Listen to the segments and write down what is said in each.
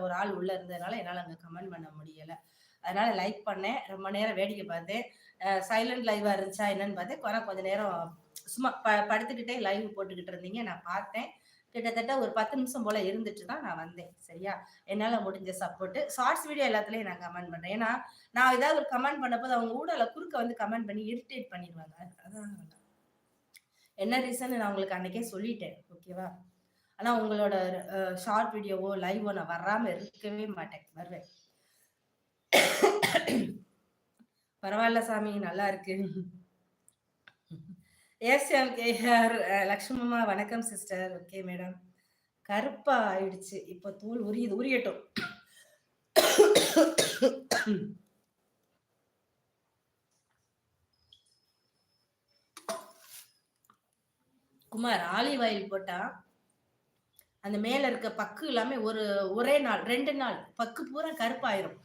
ஒரு ஆள் உள்ள இருந்ததுனால என்னால அங்க கமெண்ட் பண்ண முடியல. அதனால லைக் பண்ணேன். ரொம்ப நேரம் வேடிக்கை பார்த்தேன். சைலண்ட் லைவா இருந்துச்சா என்னன்னு பார்த்தேன். கொஞ்ச நேரம் சும்மா படுத்துக்கிட்டே லைவ் போட்டுக்கிட்டு இருந்தீங்க. நான் பார்த்தேன். கிட்டத்தட்ட ஒரு 10 நிமிஷம் போல இருந்துட்டு தான் நான் வந்தேன். சரியா? என்னால முடிஞ்ச சப்போர்ட். ஷார்ட்ஸ் வீடியோ எல்லாத்துலயும் நான் கமெண்ட் பண்றேன். ஏன்னா, நான் ஏதாவது ஒரு கமெண்ட் பண்ணப்போது அவங்க ஊடால குறுக்க வந்து கமெண்ட் பண்ணி இரிட்டேட் பண்ணிருவாங்க. அதான் என்ன ரீசன் நான் உங்களுக்கு அன்னைக்கே சொல்லிட்டேன். ஓகேவா? ஆனா உங்களோட ஷார்ட் வீடியோவோ, லைவோ நான் வராம இருக்கவே மாட்டேன். வருவேன். பரவாயில்ல சாமி, நல்லா இருக்கு. எஸ்எம்கேஆர் லக்ஷ்மம்மா வணக்கம் சிஸ்டர். Okay madam. கருப்பா ஆயிடுச்சு. இப்ப தோல் உரியட்டும். குமார், ஆலிவ் ஆயில் போட்டா அந்த மேல இருக்க பக்கு எல்லாமே ஒரே நாள் 2 நாள் பக்கு பூரா கருப்பாயிரும்.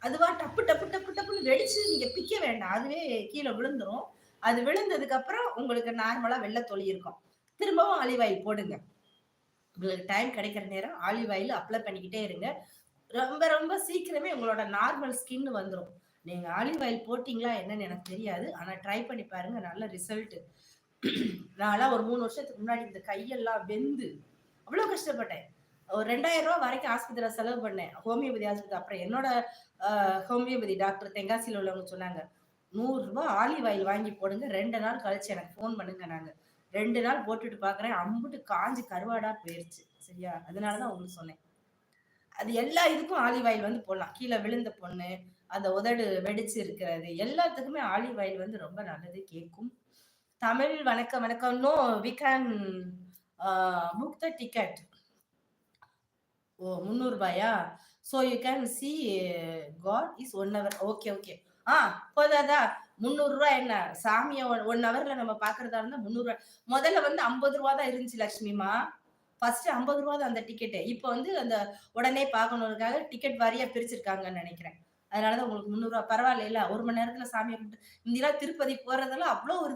அதுவா டப்பு டப்பு டப்பு டப்புன்னு வெடிச்சு நீங்க பிக்க வேண்டாம். அதுவே கீழே விழுந்துரும். அது விழுந்ததுக்கு அப்புறம் உங்களுக்கு நார்மலா வெள்ளை இருக்கும். திரும்பவும் ஆலிவ் ஆயில் போடுங்க. உங்களுக்கு டைம் கிடைக்கிற நேரம் ஆலிவ் ஆயில் அப்ளை பண்ணிக்கிட்டே இருங்க. ரொம்ப ரொம்ப சீக்கிரமே உங்களோட நார்மல் ஸ்கின் வந்துடும். நீங்க ஆலிவ் ஆயில் போட்டீங்களா என்னன்னு எனக்கு தெரியாது. ஆனா ட்ரை பண்ணி பாருங்க, நல்ல ரிசல்ட். நான்லாம் ஒரு 3 வருஷத்துக்கு முன்னாடி இந்த கையெல்லாம் வெந்து அவ்வளவு கஷ்டப்பட்டேன். ஒரு 2000 ரூபாய் வரைக்கும் ஆஸ்பத்திரியில செலவு பண்ணேன். ஹோமியோபதி ஆஸ்பத்திரி. அப்புறம் என்னோட ஹோமியோபதி டாக்டர் தென்காசியில உள்ளவங்க சொன்னாங்க, 100 ரூபாய் ஆலிவ் ஆயில் வாங்கி போடுங்க, 2 நாள் கழிச்சு எனக்கு போன் பண்ணுங்க. நாங்க 2 நாள் போட்டுட்டு பாக்குறேன், அம்புட்டு காஞ்சி கருவாடா போயிருச்சு. சரியா? அதனாலதான் உங்களுக்கு சொன்னேன். அது எல்லா இதுக்கும் ஆலிவ் ஆயில் வந்து போடலாம். கீழே விழுந்த பொண்ணு, அந்த உதடு வெடிச்சு இருக்கிறது, எல்லாத்துக்குமே ஆலிவ் ஆயில் வந்து ரொம்ப நல்லது, கேட்கும். தமிழ் வணக்கம் வணக்கம். No we can book the ticket. Oh 300 ரூபாயா? So you can see cut is 1 hour. Okay okay. போதாதா? 300 ரூபாய் என்ன சாமிய 1 ஹவர்ல நம்ம பாக்குறதா இருந்தா 300 ரூபாய். முதல்ல வந்து 50 ரூபாய் தான் இருந்துச்சு லட்சுமிமா. ஃபர்ஸ்ட் 50 ரூபாய் தான் அந்த டிக்கெட். இப்போ வந்து அந்த உடனே பார்க்கணுன்றதுக்காக டிக்கெட் வாரியா பிரிச்சிருக்காங்கன்னு நினைக்கிறேன். அதனாலதான் உங்களுக்கு 300 ரூபாய். பரவாயில்ல, 1 மணி நேரத்துல சாமியை கும்பிட்டு இந்தியெல்லாம் திருப்பதி போறதெல்லாம் அவ்வளவு ஒரு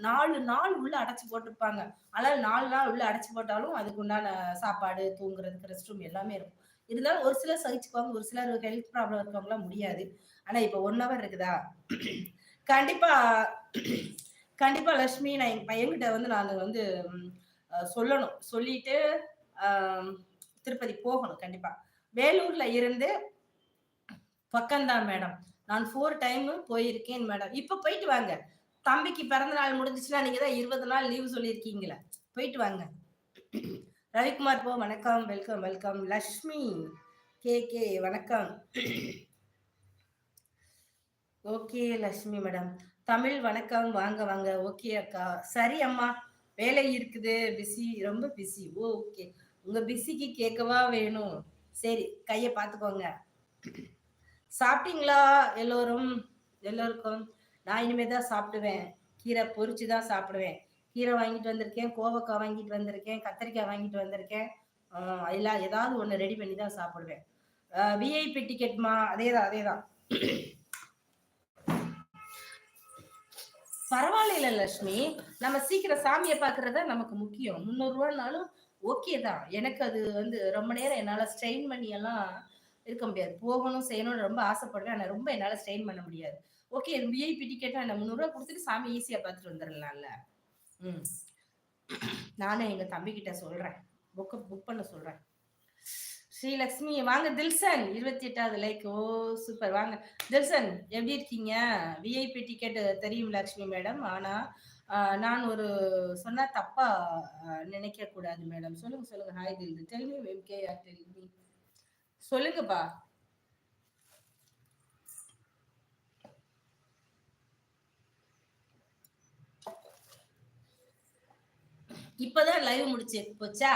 4 நாள் உள்ள அடைச்சு போட்டிருப்பாங்க. ஆனால் 4 நாள் உள்ள அடைச்சு போட்டாலும் அதுக்கு உண்டான சாப்பாடு, தூங்குறதுக்கு ரெஸ்ட் ரூம் எல்லாமே இருக்கும். இருந்தாலும் ஒரு சிலர் சகிச்சுக்குவாங்க, ஒரு சிலர் ஹெல்த் ப்ராப்ளம் இருக்கவங்களாம் முடியாது. ஆனா இப்ப 1 ஹவர் இருக்குதா? கண்டிப்பா கண்டிப்பா லட்சுமி, நான் என் பையன்கிட்ட வந்து நான் வந்து சொல்லணும். சொல்லிட்டு திருப்பதி போகணும் கண்டிப்பா. வேலூர்ல இருந்து பக்கம்தான் மேடம். நான் 4 டைம் போயிருக்கேன் மேடம். இப்ப போயிட்டு வாங்க. தம்பிக்கு பிறந்த நாள் முடிஞ்சிச்சுன்னா நீங்க தான் 20 நாள் லீவ் சொல்லியிருக்கீங்களே, போயிட்டு வாங்க. ரவிக்குமார் போ வணக்கம், வெல்கம் வெல்கம். லக்ஷ்மி கே வணக்கம். Okay Lakshmi madam. தமிழ் வணக்கம், வாங்க வாங்க. ஓகே அக்கா. சரி அம்மா, வேலை இருக்குது, பிஸி, ரொம்ப பிஸி. ஓகே, உங்க பிஸிக்கு கேட்கவா வேணும். சரி, கைய பாத்துக்கோங்க. சாப்பிட்டீங்களா எல்லோருக்கும்? நான் இனிமேதான் சாப்பிடுவேன். கீரை பொரிச்சுதான் சாப்பிடுவேன். கீரை வாங்கிட்டு வந்திருக்கேன், கோவக்காய் வாங்கிட்டு வந்திருக்கேன், கத்திரிக்காய் வாங்கிட்டு வந்திருக்கேன். எல்லாம் ஏதாவது ஒண்ணு ரெடி பண்ணி தான் சாப்பிடுவேன். விஐபி டிக்கெட்மா? அதேதான். பரவாயில்ல லட்சுமி, நம்ம சீக்கிரம் சாமியை பாக்குறதா நமக்கு முக்கியம். 300 ரூபாய்னாலும் ஓகே தான். எனக்கு அது வந்து ரொம்ப நேரம் என்னால ஸ்ட்ரெயின் பண்ணி எல்லாம் இருக்க முடியாது. போகணும் செய்யணும்னு ரொம்ப ஆசைப்படுவேன். ஆனா ரொம்ப என்னால ஸ்ட்ரெயின் பண்ண முடியாது. ஓகே, விஐபி டிக்கெட்டா என்ன 300 ரூபாய் கொடுத்துட்டு சாமி ஈஸியா பார்த்துட்டு வந்துடலாம்ல. நானும் எங்க தம்பி கிட்ட சொல்றேன், புக் பண்ண சொல்றேன். ஸ்ரீலக்ஷ்மி வாங்க. தில்சன் 28வது லைக். ஓ சூப்பர், வாங்க தில்சன். எப்படி இருக்கீங்க? விஐபி டிக்கெட் தெரியும் லக்ஷ்மி மேடம். ஆனா நான் ஒரு சொன்னா தப்பா நினைக்க கூடாது மேடம். சொல்லுங்க. ஹாய் தில், tell me MK, tell me, சொல்லுங்கப்பா. இப்பதான் லைவ் முடிச்சு போச்சா?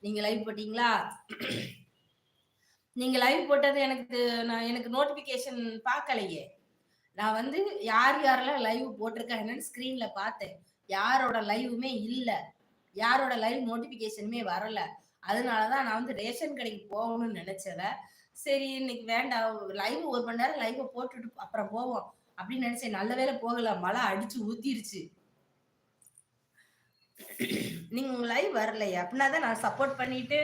நீங்க லைவ் போட்டீங்களா? நீங்க லைவ் போட்டது எனக்கு நோட்டிபிகேஷன் பார்க்கலையே. நான் வந்து யாரெல்லாம் லைவ் போட்டிருக்காங்கன்னு ஸ்கிரீன்ல பார்த்தேன். யாரோட லைவுமே இல்ல, யாரோட லைவ் நோட்டிபிகேஷனுமே வரல. அதனாலதான் நான் வந்து ரேஷன் கடைக்கு போகணும்னு நினைச்சத. சரி இன்னைக்கு வேண்டாம், லைவ் 1 மணி நேரம் லைவ் போட்டுட்டு அப்புறம் போவோம் அப்படின்னு நினைச்சேன். நல்ல வேலை போகல, மழை அடிச்சு ஊத்திருச்சு. நீங்க லைவ் வரலையா? அப்படின்னா தான் நான் சப்போர்ட் பண்ணிட்டு